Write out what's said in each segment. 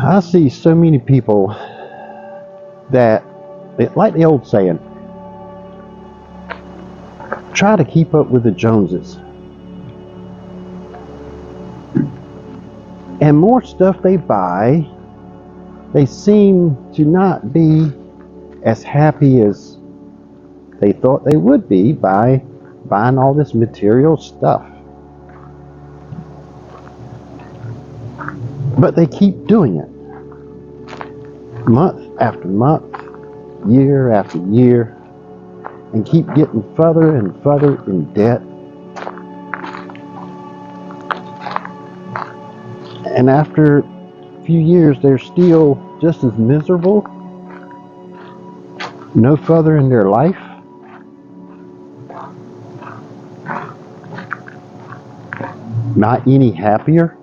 I see so many people that, like the old saying, try to keep up with the Joneses. And more stuff they buy, they seem to not be as happy as they thought they would be by buying all this material stuff. But they keep doing it. Month after month, year after year, and keep getting further and further in debt. And after a few years, they're still just as miserable, no further in their life. Not any happier.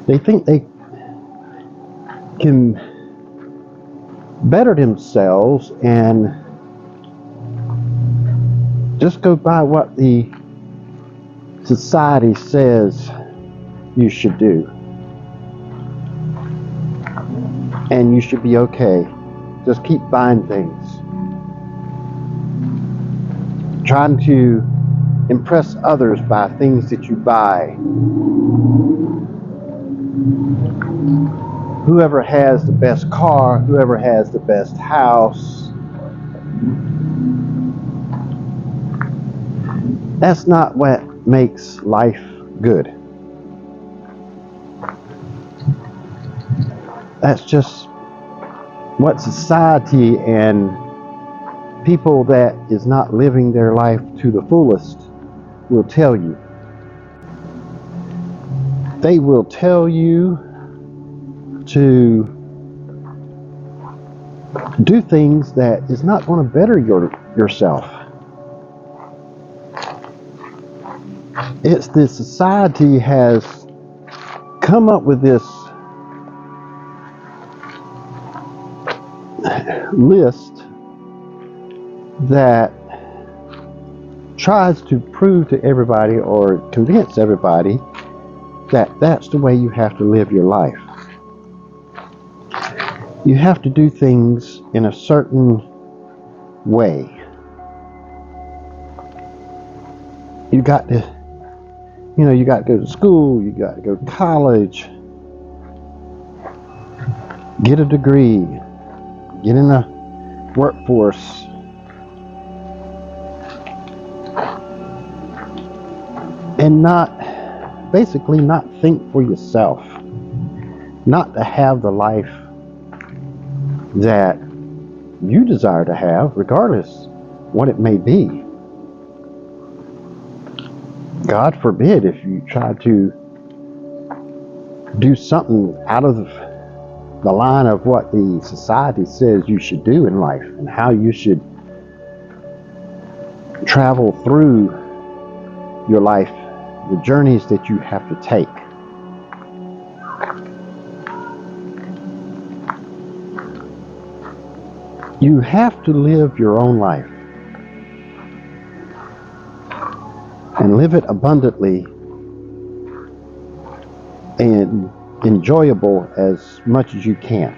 They think they can better themselves and just go by what the society says you should do. And you should be okay. Just keep buying things. Trying to impress others by things that you buy. Whoever has the best car, whoever has the best house. That's not what makes life good. That's just what society and people that is not living their life to the fullest will tell you. They will tell you to do things that is not going to better yourself. It's the society has come up with this list that tries to prove to everybody or convince everybody that that's the way you have to live your life. You have to do things in a certain way. You got to go to school, you got to go to college, get a degree, get in the workforce, and basically not think for yourself, not to have the life that you desire to have, regardless what it may be. God forbid if you try to do something out of the line of what the society says you should do in life and how you should travel through your life, the journeys that you have to take. You have to live your own life and live it abundantly and enjoyable as much as you can.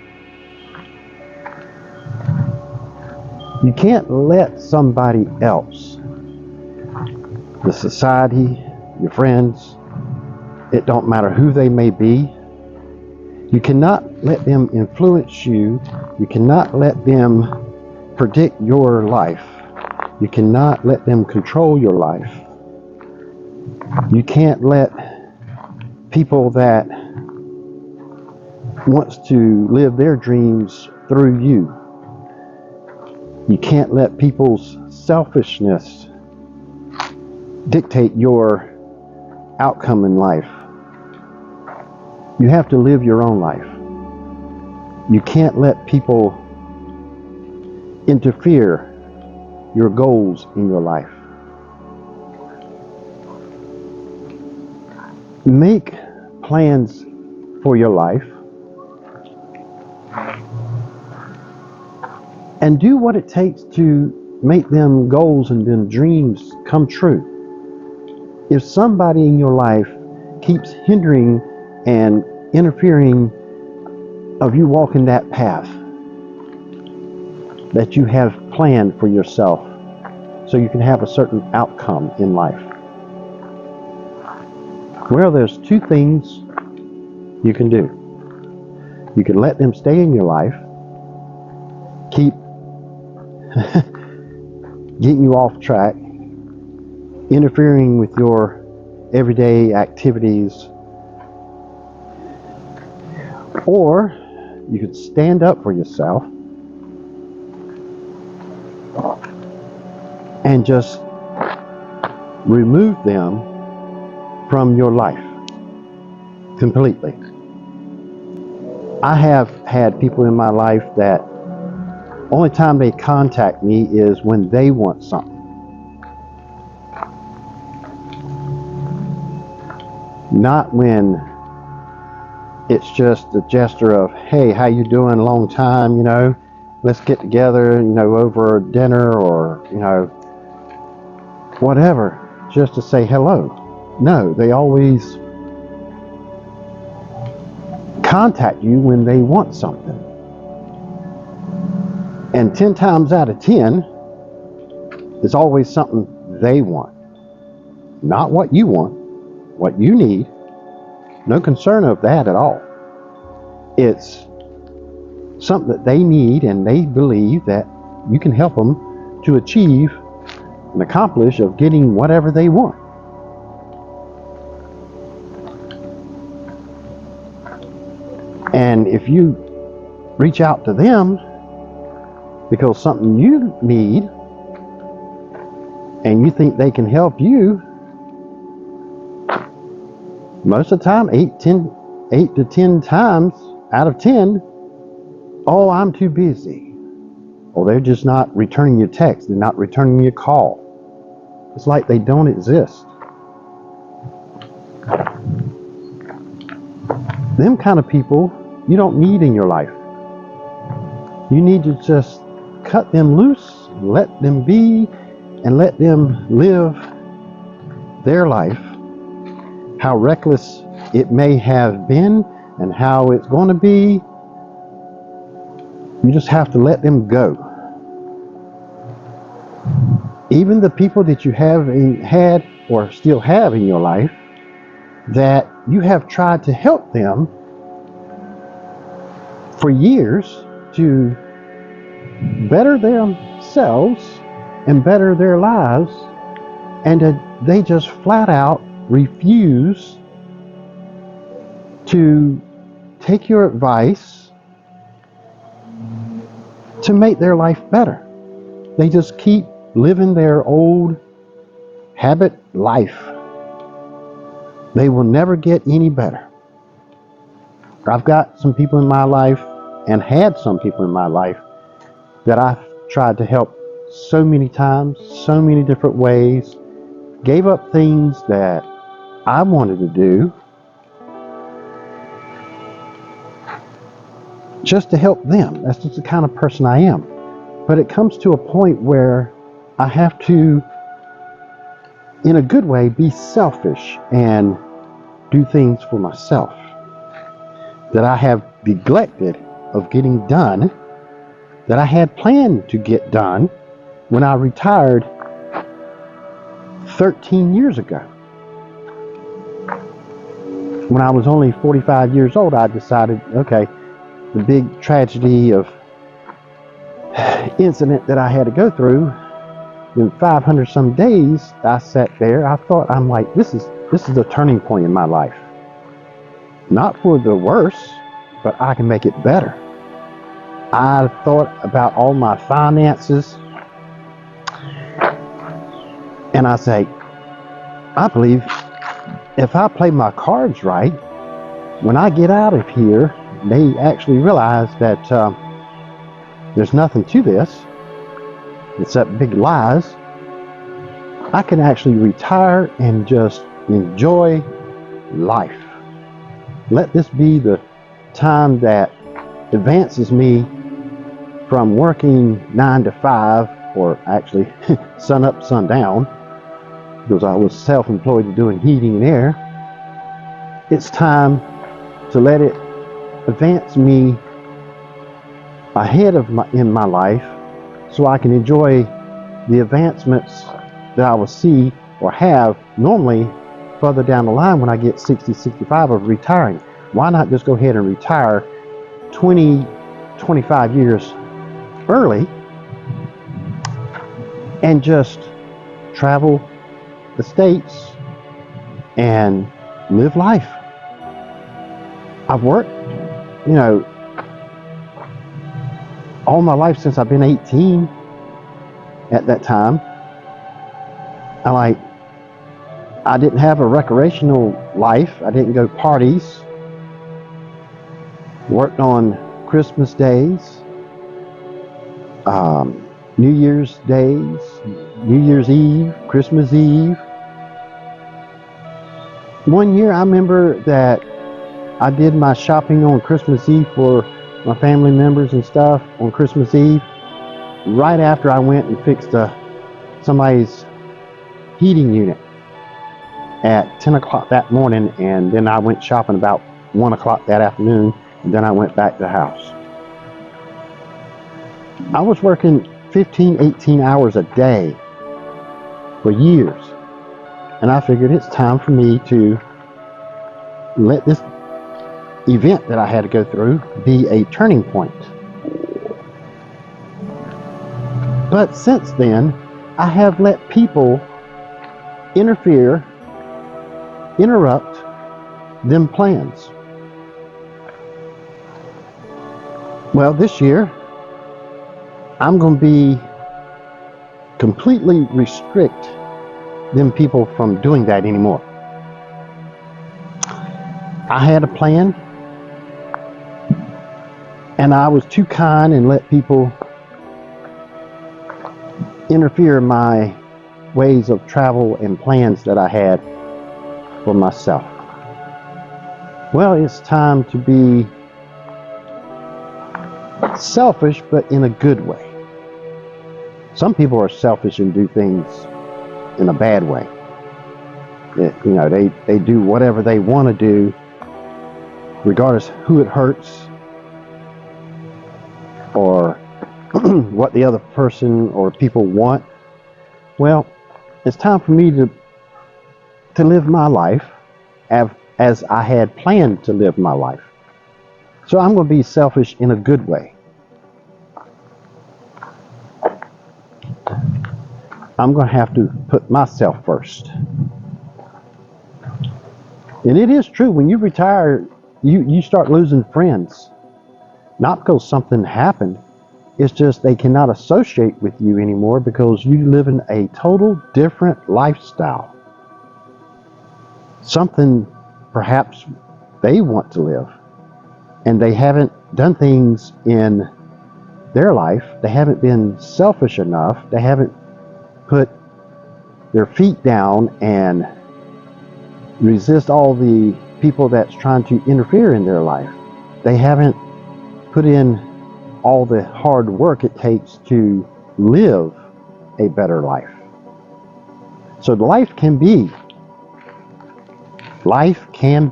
You can't let somebody else, the society, your friends, it don't matter who they may be, you cannot let them influence you. You cannot let them predict your life. You cannot let them control your life. You can't let people that wants to live their dreams through you. You can't let people's selfishness dictate your outcome in life. You have to live your own life. You can't let people interfere your goals in your life. Make plans for your life and do what it takes to make them goals and them dreams come true. If somebody in your life keeps hindering and interfering of you walking that path that you have planned for yourself so you can have a certain outcome in life. Well, there's two things you can do. You can let them stay in your life, keep getting you off track, interfering with your everyday activities, or you could stand up for yourself and just remove them from your life completely. I have had people in my life that only time they contact me is when they want something. Not when it's just a gesture of, hey, how you doing? Long time, let's get together, over dinner or, whatever, just to say hello. No, they always contact you when they want something. And 10 times out of 10, it's always something they want. Not what you want, what you need. No concern of that at all. It's something that they need and they believe that you can help them to achieve and accomplish of getting whatever they want. And if you reach out to them because something you need and you think they can help you, most of the time, 8 to 10 times out of 10, oh, I'm too busy. Or they're just not returning your text. They're not returning your call. It's like they don't exist. Them kind of people you don't need in your life. You need to just cut them loose, let them be, and let them live their life, how reckless it may have been and how it's going to be. You just have to let them go. Even the people that you have had or still have in your life that you have tried to help them for years to better themselves and better their lives, and they just flat out refuse to take your advice to make their life better. They just keep living their old habit life. They will never get any better. I've got some people in my life and had some people in my life that I've tried to help so many times, so many different ways, gave up things that I wanted to do just to help them. That's just the kind of person I am. But it comes to a point where I have to, in a good way, be selfish and do things for myself that I have neglected of getting done, that I had planned to get done when I retired 13 years ago. When I was only 45 years old, I decided, okay, the big tragedy of incident that I had to go through in 500 some days, I sat there, I'm like, this is a turning point in my life. Not for the worse, but I can make it better. I thought about all my finances, and I say, I believe if I play my cards right, when I get out of here, they actually realize that there's nothing to this except big lies. I can actually retire and just enjoy life. Let this be the time that advances me from working 9 to 5, or actually sun up, sun down, because I was self-employed doing heating and air. It's time to let it advance me ahead of in my life, so I can enjoy the advancements that I will see or have normally further down the line when I get 60, 65 of retiring. Why not just go ahead and retire 20, 25 years early and just travel the states and live life? I've worked, all my life since I've been 18 at that time. I didn't have a recreational life. I didn't go parties. Worked on Christmas days, New Year's days, New Year's Eve, Christmas Eve. One year I remember that I did my shopping on Christmas Eve for my family members and stuff on Christmas Eve, right after I went and fixed somebody's heating unit at 10 o'clock that morning, and then I went shopping about 1 o'clock that afternoon, and then I went back to the house. I was working 15, 18 hours a day for years, and I figured it's time for me to let this event that I had to go through be a turning point. But since then, I have let people interfere, interrupt them plans. Well, this year, I'm going to be completely restrict them people from doing that anymore. I had a plan, and I was too kind and let people interfere in my ways of travel and plans that I had for myself. Well, it's time to be selfish, but in a good way. Some people are selfish and do things in a bad way. They do whatever they want to do, regardless who it hurts or what the other person or people want. Well, it's time for me to live my life as I had planned to live my life. So I'm going to be selfish in a good way. I'm going to have to put myself first. And it is true, when you retire, you start losing friends. Not because something happened, it's just they cannot associate with you anymore because you live in a total different lifestyle. Something perhaps they want to live, and they haven't done things in their life. They haven't been selfish enough. They haven't put their feet down and resist all the people that's trying to interfere in their life. They haven't put in all the hard work it takes to live a better life. So life can be. Life can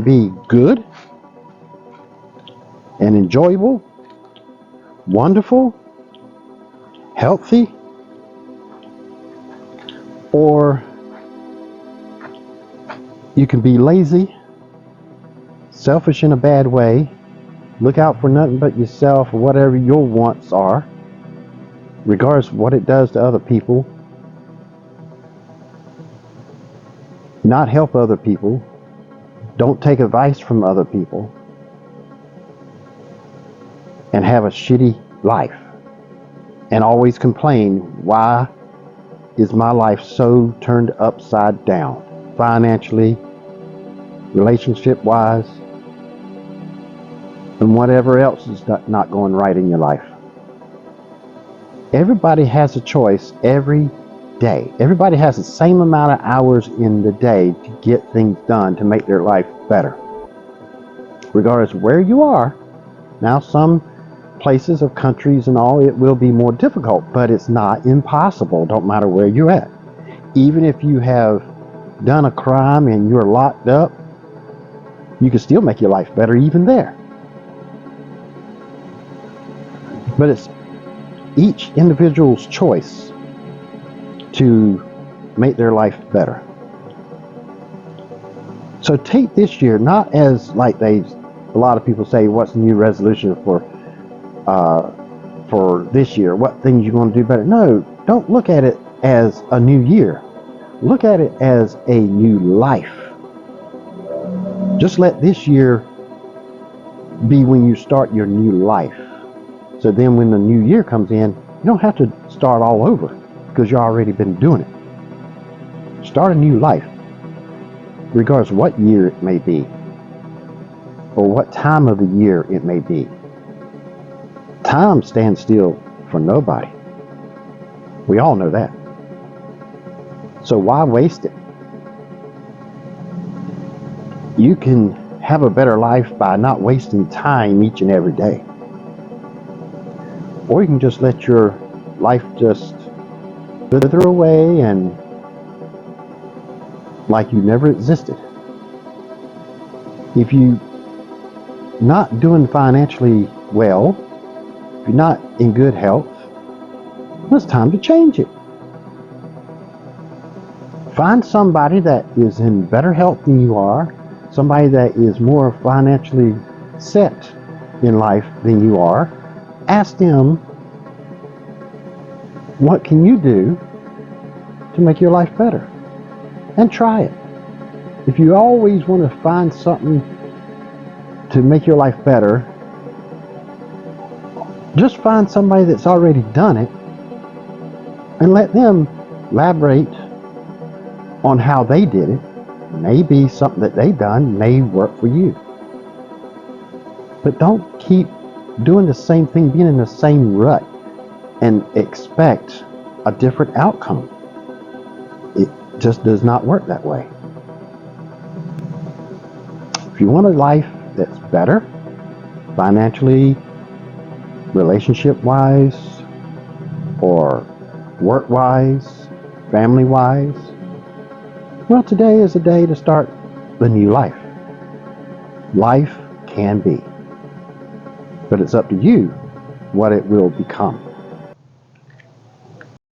be good and enjoyable, wonderful, healthy, or you can be lazy, selfish in a bad way, look out for nothing but yourself or whatever your wants are, regardless of what it does to other people, not help other people, don't take advice from other people, and have a shitty life, and always complain, why is my life so turned upside down, financially, relationship-wise, and whatever else is not going right in your life. Everybody has a choice every day. Everybody has the same amount of hours in the day to get things done to make their life better, regardless of where you are. Now, some places of countries and all, it will be more difficult, but it's not impossible. Don't matter where you're at. Even if you have done a crime and you're locked up, You can still make your life better even there. But it's each individual's choice to make their life better. So take this year not as like a lot of people say, what's the new resolution for this year? What things you want to do better? No, don't look at it as a new year. Look at it as a new life. Just let this year be when you start your new life. So then when the new year comes in, you don't have to start all over because you've already been doing it. Start a new life, regardless of what year it may be or what time of the year it may be. Time stands still for nobody. We all know that. So why waste it? You can have a better life by not wasting time each and every day. Or you can just let your life just wither away and like you never existed. If you're not doing financially well, if you're not in good health, well, it's time to change it. Find somebody that is in better health than you are, somebody that is more financially set in life than you are. Ask them, what can you do to make your life better? And try it. If you always want to find something to make your life better, just find somebody that's already done it and let them elaborate on how they did it. Maybe something that they've done may work for you. But don't keep doing the same thing, being in the same rut, and expect a different outcome. It just does not work that way. If you want a life that's better, financially, relationship-wise, or work-wise, family-wise, well, today is a day to start the new life. Life can be, but it's up to you what it will become.